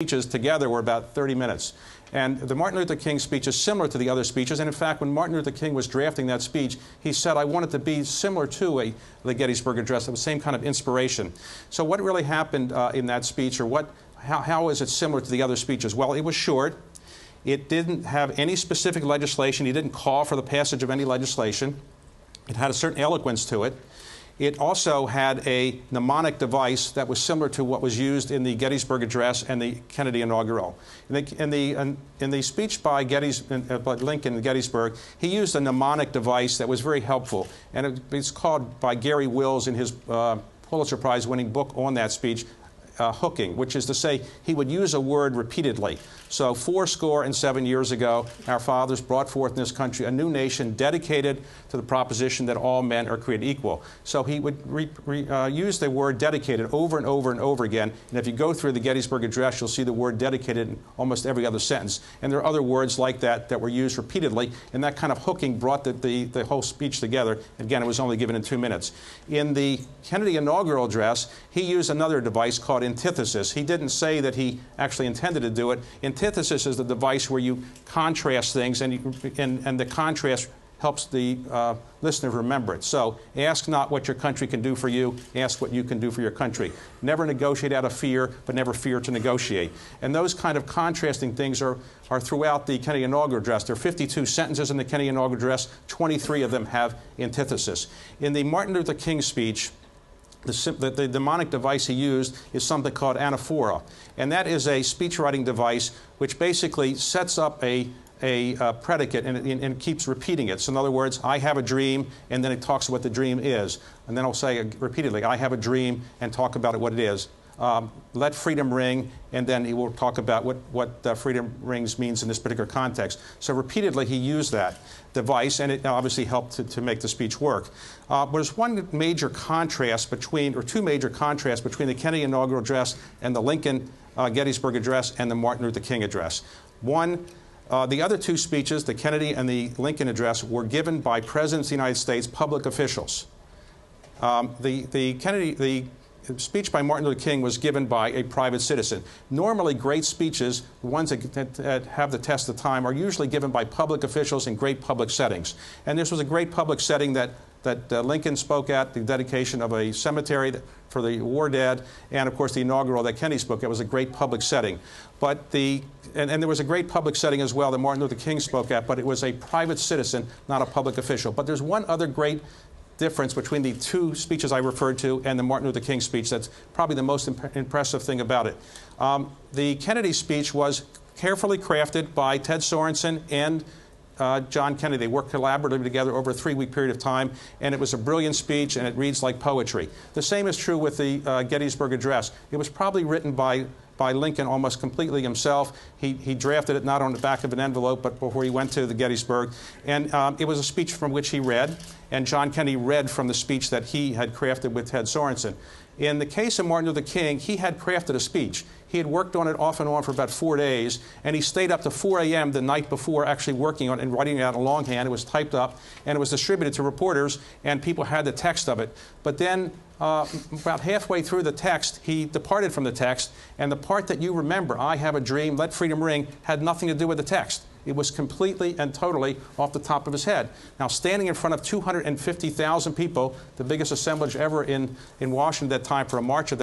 speeches together were about 30 minutes. And the Martin Luther King speech is similar to the other speeches. And in fact, when Martin Luther King was drafting that speech, he said, I want it to be similar to the Gettysburg Address, of the same kind of inspiration. So what really happened in that speech, or how is it similar to the other speeches? Well, it was short. It didn't have any specific legislation. He didn't call for the passage of any legislation. It had a certain eloquence to it. It also had a mnemonic device that was similar to what was used in the Gettysburg Address and the Kennedy inaugural. In the speech by Lincoln in Gettysburg, he used a mnemonic device that was very helpful. And it's called by Gary Wills in his Pulitzer Prize-winning book on that speech, hooking, which is to say he would use a word repeatedly. So 407 years ago, our fathers brought forth in this country a new nation dedicated to the proposition that all men are created equal. So he would use the word dedicated over and over and over again. And if you go through the Gettysburg Address, you'll see the word dedicated in almost every other sentence. And there are other words like that that were used repeatedly. And that kind of hooking brought the whole speech together. Again, it was only given in 2 minutes. In the Kennedy inaugural address, he used another device called antithesis. He didn't say that he actually intended to do it. Antithesis is the device where you contrast things, and the contrast helps the listener remember it. So ask not what your country can do for you, ask what you can do for your country. Never negotiate out of fear, but never fear to negotiate. And those kind of contrasting things are throughout the Kennedy inaugural address. There are 52 sentences in the Kennedy inaugural address. 23 of them have antithesis. In the Martin Luther King speech, the mnemonic device he used is something called anaphora. And that is a speech-writing device which basically sets up a predicate and keeps repeating it. So in other words, I have a dream, and then it talks about what the dream is. And then I'll say repeatedly, I have a dream, and talk about it, what it is. Let freedom ring, and then he will talk about what freedom rings means in this particular context. So repeatedly he used that device, and it obviously helped to make the speech work. There's one major contrast between, or two major contrasts between the Kennedy inaugural address and the Lincoln Gettysburg Address and the Martin Luther King Address. One, the other two speeches, the Kennedy and the Lincoln Address, were given by presidents of the United States, public officials. The speech by Martin Luther King was given by a private citizen. Normally, great speeches, ones that have the test of time, are usually given by public officials in great public settings. And this was a great public setting that Lincoln spoke at, the dedication of a cemetery for the war dead, and of course the inaugural that Kennedy spoke at was a great public setting. But and there was a great public setting as well that Martin Luther King spoke at, but it was a private citizen, not a public official. But there's one other great difference between the two speeches I referred to and the Martin Luther King speech that's probably the most impressive thing about it. The Kennedy speech was carefully crafted by Ted Sorensen and John Kennedy. They worked collaboratively together over a 3-week period of time, and it was a brilliant speech, and it reads like poetry. The same is true with the Gettysburg Address. It was probably written by Lincoln almost completely himself. He drafted it not on the back of an envelope, but before he went to the Gettysburg. And it was a speech from which he read, and John Kennedy read from the speech that he had crafted with Ted Sorensen. In the case of Martin Luther King, he had crafted a speech. He had worked on it off and on for about 4 days, and he stayed up to 4 a.m. the night before actually working on it and writing it out in longhand. It was typed up, and it was distributed to reporters, and people had the text of it. But then about halfway through the text, he departed from the text, and the part that you remember, I have a dream, let freedom ring, had nothing to do with the text. It was completely and totally off the top of his head. Now, standing in front of 250,000 people, the biggest assemblage ever in Washington at that time for a march of